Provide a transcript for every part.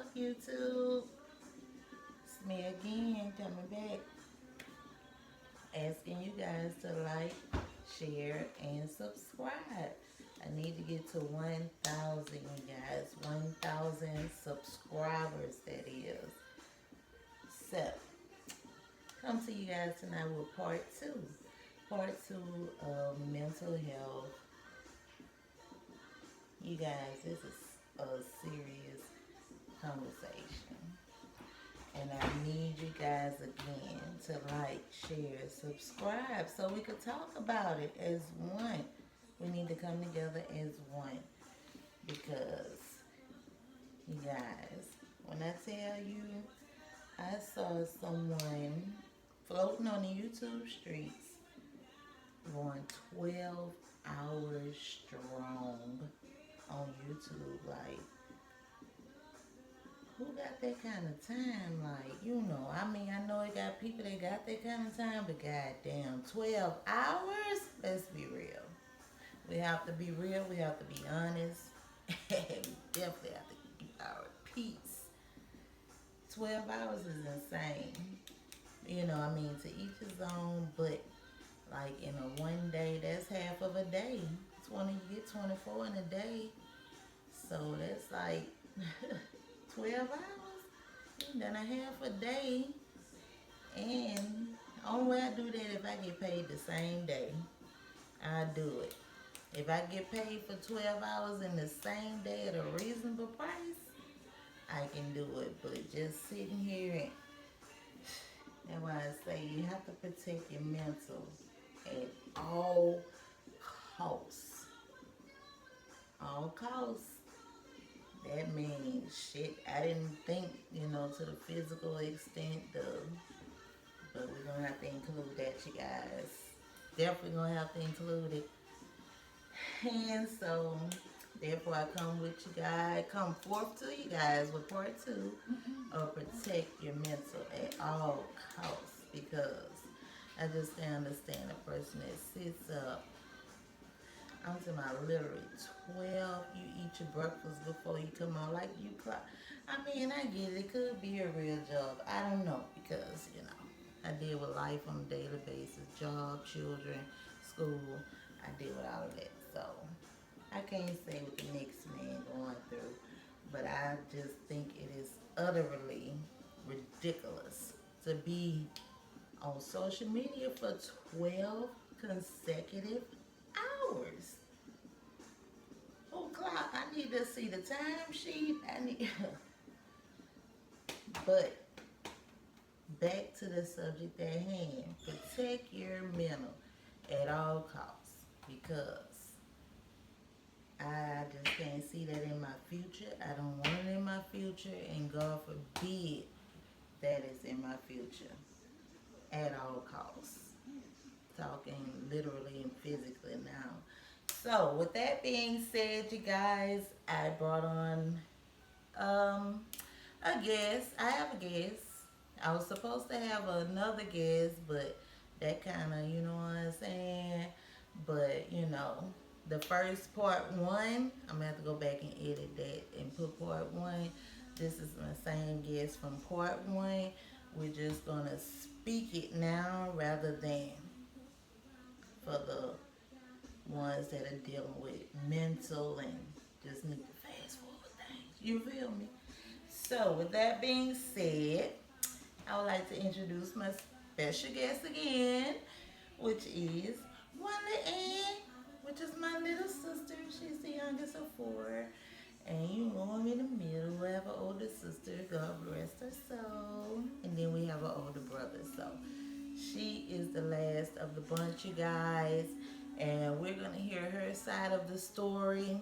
up, YouTube? It's me again, coming back, asking you guys to like, share, and subscribe. I need to get to 1,000, you guys. 1,000 subscribers, that is. So, come to you guys tonight with part two. Part two of mental health. You guys, this is a serious conversation. And I need you guys again to like, share, subscribe so we could talk about it as one. We need to come together as one because, you guys, when I tell you I saw someone floating on the YouTube streets going 12 hours strong on YouTube, like, who got that kind of time? Like, I mean, I know it got people that got that kind of time, but goddamn, 12 hours? Let's be real. We have to be real, we have to be honest, and we definitely have to keep our peace. 12 hours is insane. I mean, to each his own, but like in a one day, that's half of a day. 20, you get 24 in a day. So that's like 12 hours. You done a half a day. And only way I do that if I get paid the same day. I do it. If I get paid for 12 hours in the same day at a reasonable price, I can do it. But just sitting here, and that's why I say you have to protect your mental at all costs. All costs. That means shit. I didn't think, to the physical extent of, but we're gonna have to include that, you guys. Definitely gonna have to include it. And so, therefore, I come with you guys, come forth to you guys with part two of protect your mental at all costs because I just can't understand a person that sits up. I'm talking about literally 12. You eat your breakfast before you come on, like you clock. I mean, I get it. It could be a real job. I don't know because I deal with life on a daily basis, job, children, school. I deal with all of that. So I can't say what the next man going through, but I just think it is utterly ridiculous to be on social media for 12 consecutive hours. Oh, clock, I need to see the time sheet. I need. But back to the subject at hand. Protect your mental at all costs because I just can't see that in my future. I don't want it in my future, and God forbid that is in my future at all costs. Talking literally and physically now. So, with that being said, you guys, I brought on um, a guest. I have a guest. I was supposed to have another guest, but that kind of, you know what I'm saying? But, the first part one, I'm going to have to go back and edit that and put part one. This is my same guest from part one. We're just going to speak it now rather than for the ones that are dealing with mental and just need to fast forward things. You feel me? So, with that being said, I would like to introduce my special guest again, which is Wanda Ann, which is my little sister. She's the youngest of four. And I'm in the middle. We have an older sister, God rest her soul. And then we have an older brother. So she is the last of the bunch, you guys. And we're going to hear her side of the story.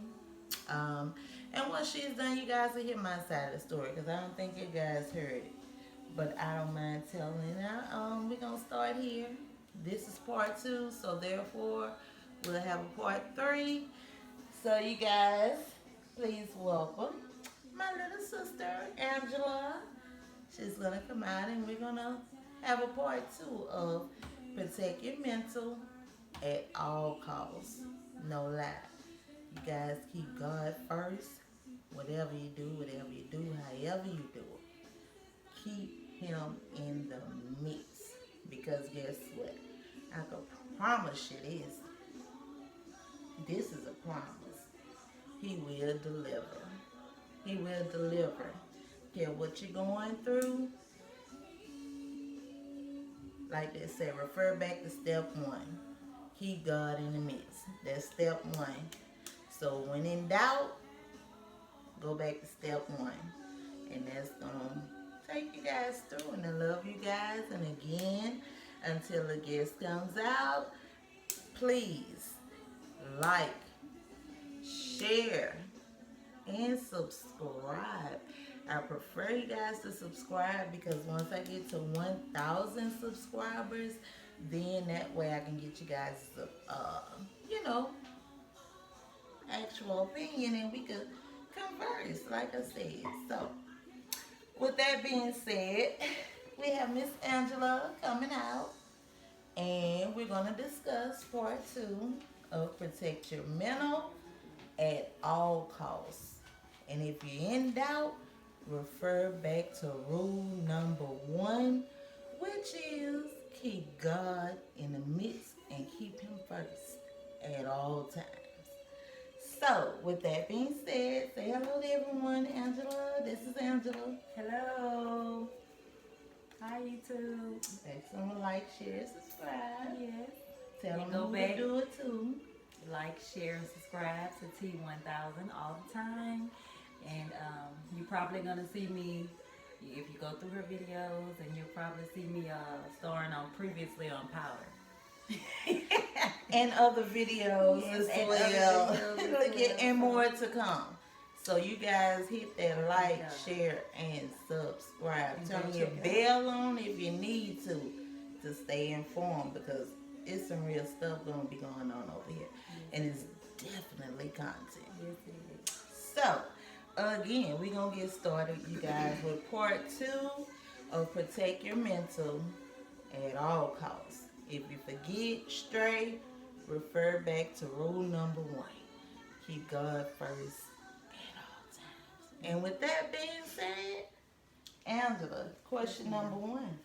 And once she's done, you guys will hear my side of the story because I don't think you guys heard it. But I don't mind telling it now. We're going to start here. This is part two, so therefore we'll have a part three. So you guys, please welcome my little sister, Angela. She's going to come out and we're going to have a part two of protect your mental at all costs. No lie. You guys keep God first with whatever you do, however you do it, keep him in the mix. Because guess what? I can promise you this. This is a promise. He will deliver. He will deliver. Care what you're going through. Like they said, refer back to step one. Keep God in the mix. That's step one. So when in doubt, go back to step one. And that's going to take you guys through. And I love you guys. And again, until the guest comes out, please like, share, and subscribe. I prefer you guys to subscribe because once I get to 1,000 subscribers, then that way I can get you guys, actual opinion and we could converse, like I said. So, with that being said, we have Miss Angela coming out, and we're going to discuss part 2 of Protect Your Mental at All Costs. And if you're in doubt, refer back to rule number 1, which is keep God in the midst and keep him first at all times. So, with that being said, say hello to everyone. Angela, this is Angela. Hello. Hi, YouTube. Make someone like, share, subscribe. Yes. Tell And them go who back. to do it too. Like, share, and subscribe to T1000 all the time. And you're probably going to see me, if you go through her videos, and you'll probably see me starring on previously on Power. And other videos Yes, as and well. other videos as well. And more to come. So you guys hit that like, Yeah. share, and subscribe. And Turn go your check it bell on if you need to stay informed because it's some real stuff going to be going on over here. And it's definitely content. Yes, it is. So, again, we're going to get started, you guys, with part 2 of Protect Your Mental at All Costs. If you forget, stray, refer back to rule number 1. Keep God first at all times. And with that being said, Angela, question number 1.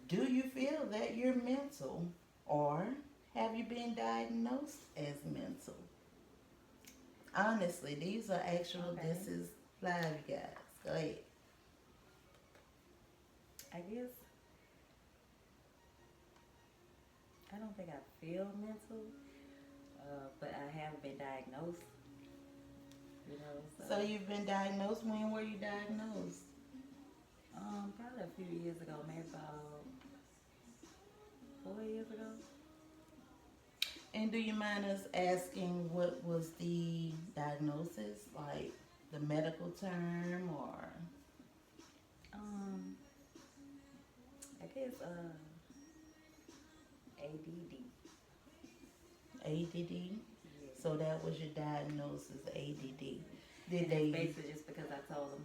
Do you feel that you're mental or have you been diagnosed as mental? Honestly, these are actual, Okay. this is live, you guys. Go ahead. I guess I don't think I feel mental, but I have been diagnosed. So you've been diagnosed. When were you diagnosed? Probably a few years ago, maybe about 4 years ago. And do you mind us asking what was the diagnosis, like the medical term or? I guess ADD. ADD? Yeah. So that was your diagnosis, ADD. Did And they? it's basically just because I told them,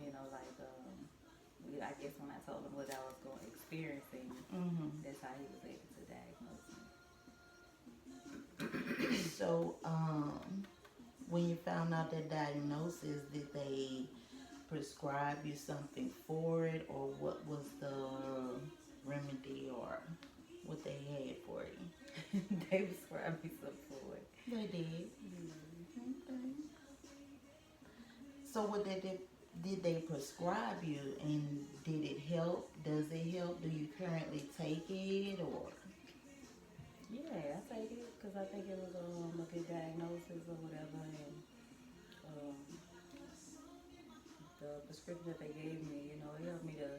I guess when I told him what I was experiencing, that's how he was able to diagnose me. So, when you found out that diagnosis, did they prescribe you something for it, or what was the remedy, or what they had for you? They prescribed me something for it. They did. Okay. So, what did they prescribe you, and did it help? Does it help? Do you currently take it, or? Yeah, I take it because I think it was a good diagnosis or whatever, and the prescription that they gave me, it helped me to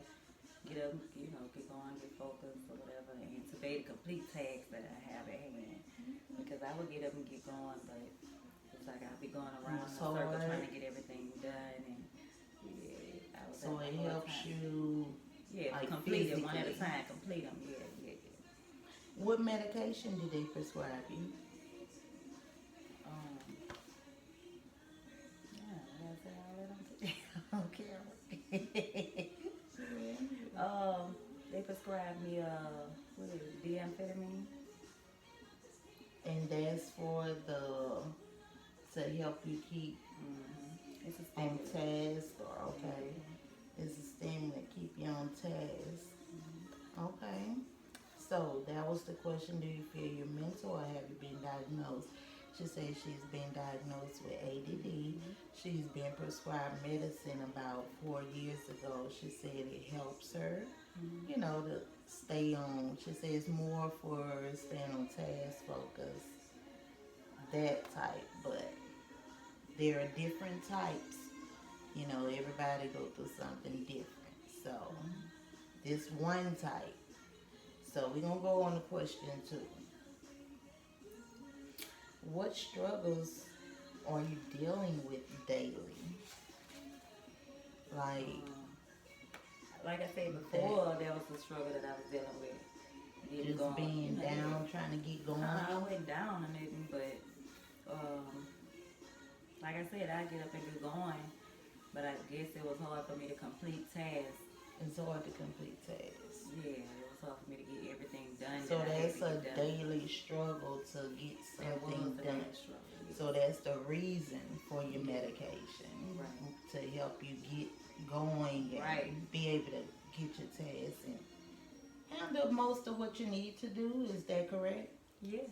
get up, get going, get focused or whatever, and to be able to complete tasks that I have at hand. Because I would get up and get going, but it's like I'd be going around in a circle trying to get everything done, and I was So it helps you. Yeah, like complete it one at a physically. time, complete them, yeah. What medication did they prescribe you? I don't care. They prescribed me what is it, D-amphetamine. And that's for to help you keep. It's On stimulant. task, or okay. It's a stimulant, keep you on task. Okay. So that was the question. Do you feel you're mental or have you been diagnosed? She says she's been diagnosed with ADD. She's been prescribed medicine about 4 years ago. She said it helps her, Mm-hmm. you know, to stay on. She says more for staying on task, focus, that type. But there are different types. You know, everybody go through something different. So this one type. So we're gonna go on to question two. What struggles are you dealing with daily? Like Like I said that, before, there was a struggle that I was dealing with. Getting just going, being down, trying to get going. I went down on it, but um, like I said, I get up and get going. But I guess it was hard for me to complete tasks. It's hard to complete tasks. Yeah, it was hard for me to get everything done. So that I had that's to a get done. daily struggle to get That was something a done. daily struggle. Yes. So that's the reason for your medication, Right. to help you get going and Right. be able to get your tasks and handle most of what you need to do. Is that correct? Yes.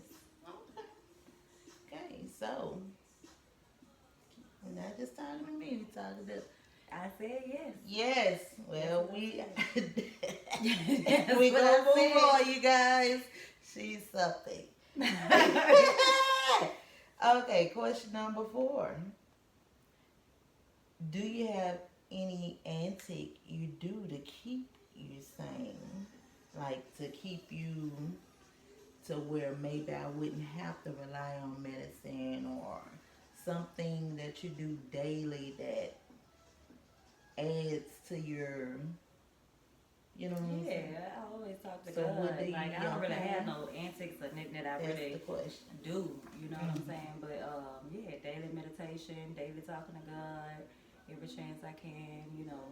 Okay. Okay, so we're not just talking to me, we're talking to. I said yes. Yes. Well, That's we That's we what gonna I move said. on, you guys. She's something. Okay, question number 4. Do you have any antic you do to keep you sane? Like to keep you to where maybe I wouldn't have to rely on medicine, or something that you do daily that adds to your, you know what I'm saying? Yeah, I always talk to So God. what do you, Like I don't really okay, have no antics or nothing that I that's really the question. do. You know what I'm saying? But yeah, daily meditation, daily talking to God, every chance I can. You know,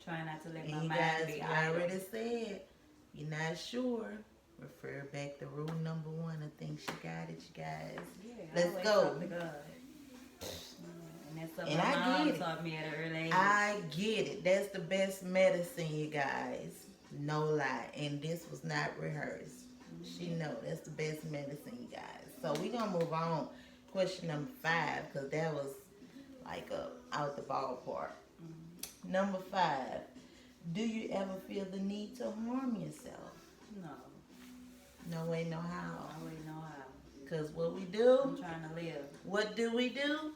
trying not to let my And you mind guys, be we idle. already said, you're not sure, refer back to rule number 1. I think she got it, you guys. Yeah, I Let's always go. talk to God. And that's something And my I mom get it. taught me at an early age. I get it. That's the best medicine, you guys. No lie. And this was not rehearsed. She know that's the best medicine, you guys. So we gonna move on. Question number 5, because that was like out the ballpark. Number 5. Do you ever feel the need to harm yourself? No, No way, no how. I already know how. Because what we I'm do, trying to live. what do we do?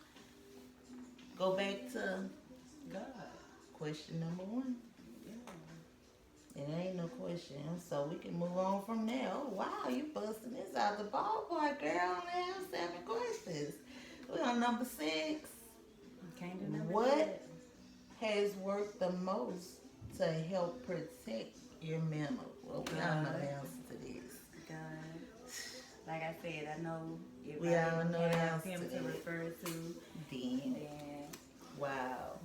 Go back to God. question number 1. Yeah. It ain't no question, so we can move on from there. Oh wow, you busting this out the ballpark, girl. I only have 7 questions. We're on number 6. Can't do nothing. What has worked the most to help protect your mental? Well, we all know the answer to this. God. Like I said, I know if We I all didn't know the have answer him to to that. refer to, Then, then wow.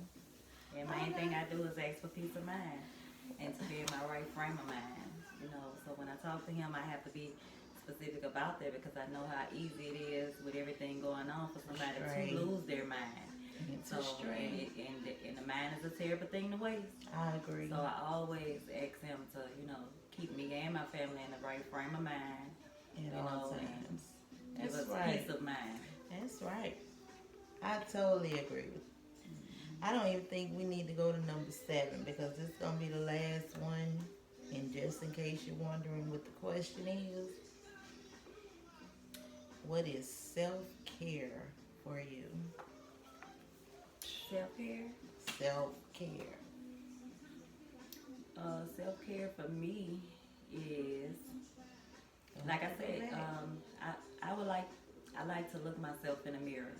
the main thing I do is ask for peace of mind and to be in my right frame of mind. You know, so when I talk to him, I have to be specific about that because I know how easy it is with everything going on for somebody Straight. to lose their mind. It's So, a straight. and the mind is a terrible thing to waste. I agree. So I always ask him to, you know, keep me and my family in the right frame of mind. At You all know, times. Give That's us right. peace of mind. That's right. I totally agree with you. I don't even think we need to go to number 7 because this is going to be the last one. And just in case you're wondering what the question is, what is self-care for you? Self-care? Self-care. Self-care for me is, like I said, I like to look myself in the mirror.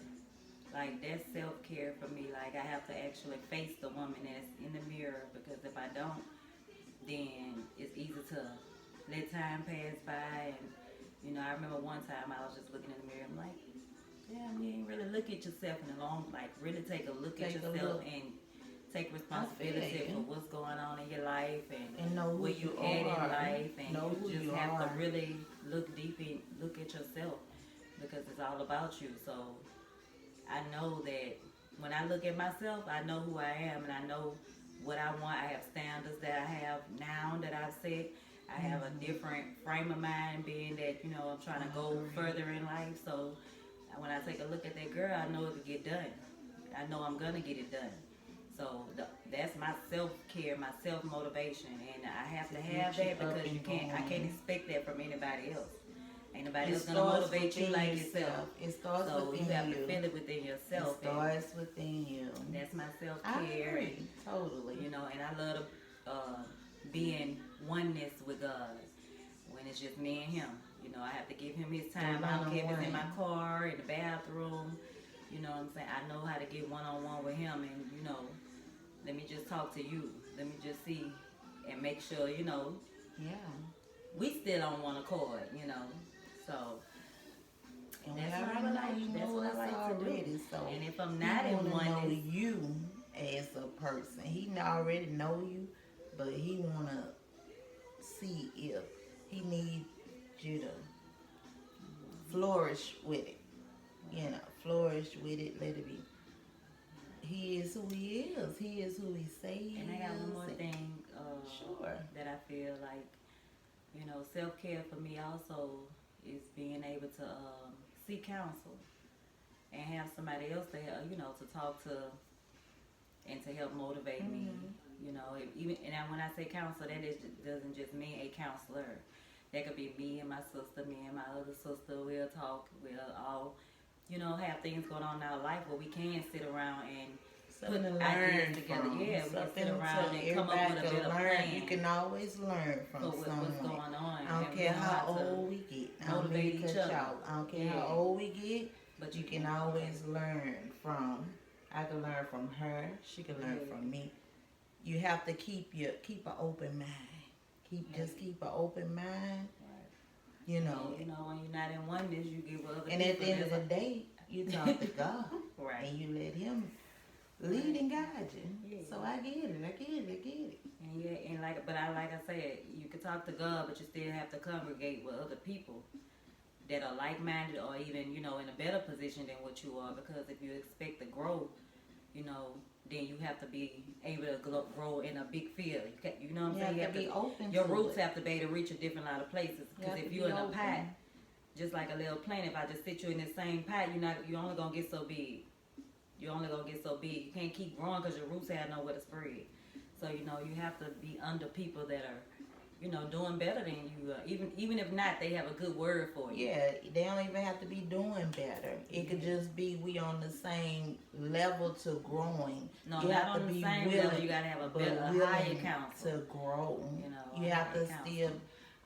Like that's self-care for me. Like I have to actually face the woman that's in the mirror because if I don't, then it's easy to let time pass by. And you know, I remember one time I was just looking in the mirror. I'm like, damn, you ain't really look at yourself in a long, like really take a look at Take a yourself look. and take responsibility you. for what's going on in your life And know who where you at in are. life, and Know who you just you have are. to really look deep and look at yourself because it's all about you. So I know that when I look at myself, I know who I am and I know what I want. I have standards that I have now that I've set. I have a different frame of mind, being that I'm trying to go further in life. So when I take a look at that girl, I know it could get done. I know I'm gonna get it done. So that's my self care, my self motivation, and I have to have that because I can't expect that from anybody else. Ain't nobody else gonna motivate you like yourself. It starts So within you have you. to feel it within yourself. It starts within you. And that's my self I care. agree, totally. And I love to be in oneness with God when it's just me and Him. I have to give Him His time. I don't care if it's in my car, in the bathroom. You know what I'm saying? I know how to get one-on-one with Him, and let me just talk to you. Let me just see and make sure, Yeah. we still on one accord, So And that's we what I already would know like. you That's know what I us like already. to do. So And if I'm he not in wanna know oneness, you as a person. He already know you, but he wanna see if he needs you to flourish with it. Flourish with it. Let it be. He is who he is. He is who he say he and is. I got one more thing. Sure. That I feel like, self care for me also is being able to seek counsel and have somebody else to to talk to and to help motivate me. Even when I say counsel, doesn't just mean a counselor. That could be me and my sister, me and my other sister. We'll talk. We'll all, have things going on in our life where we can sit around and Something to put learn ideas together. from. Yeah, we can Something sit around to and come up with a better plan. You can always learn from someone. What's going on. I don't care how old we get. I don't motivate mean to each cut other. you out. I don't care how old we get. But You can always learn from. I can learn from her. She can learn from me. You have to keep an open mind. Just keep an open mind. When you're not in oneness, you give other and at the end of the day, you talk to God. Right. And you let Him lead and guide you. So I get it. And like I said, you can talk to God, but you still have to congregate with other people that are like-minded or even, in a better position than what you are. Because if you expect to grow, then you have to be able to grow in a big field. You know what I'm saying? You have to be open. Your roots have to be able to reach a different lot of places. Because if you're in a pot, just like a little plant, if I just sit you in the same pot, you're only gonna get so big. You're only gonna get so big. You can't keep growing because your roots have nowhere to spread. So you have to be under people that are, doing better than you. Even if not, they have a good word for you. Yeah, they don't even have to be doing better. It could just be we on the same level to growing. No, you not have on to the be same willing, level. You gotta have a higher counsel to grow. You have to still.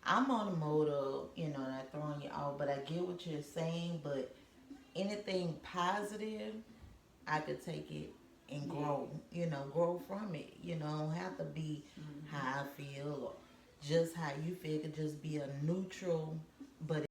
I'm on the mode of not throwing you off, but I get what you're saying. But anything positive, I could take it and grow. Grow from it. Don't have to be how I feel or just how you feel. It could just be a neutral, but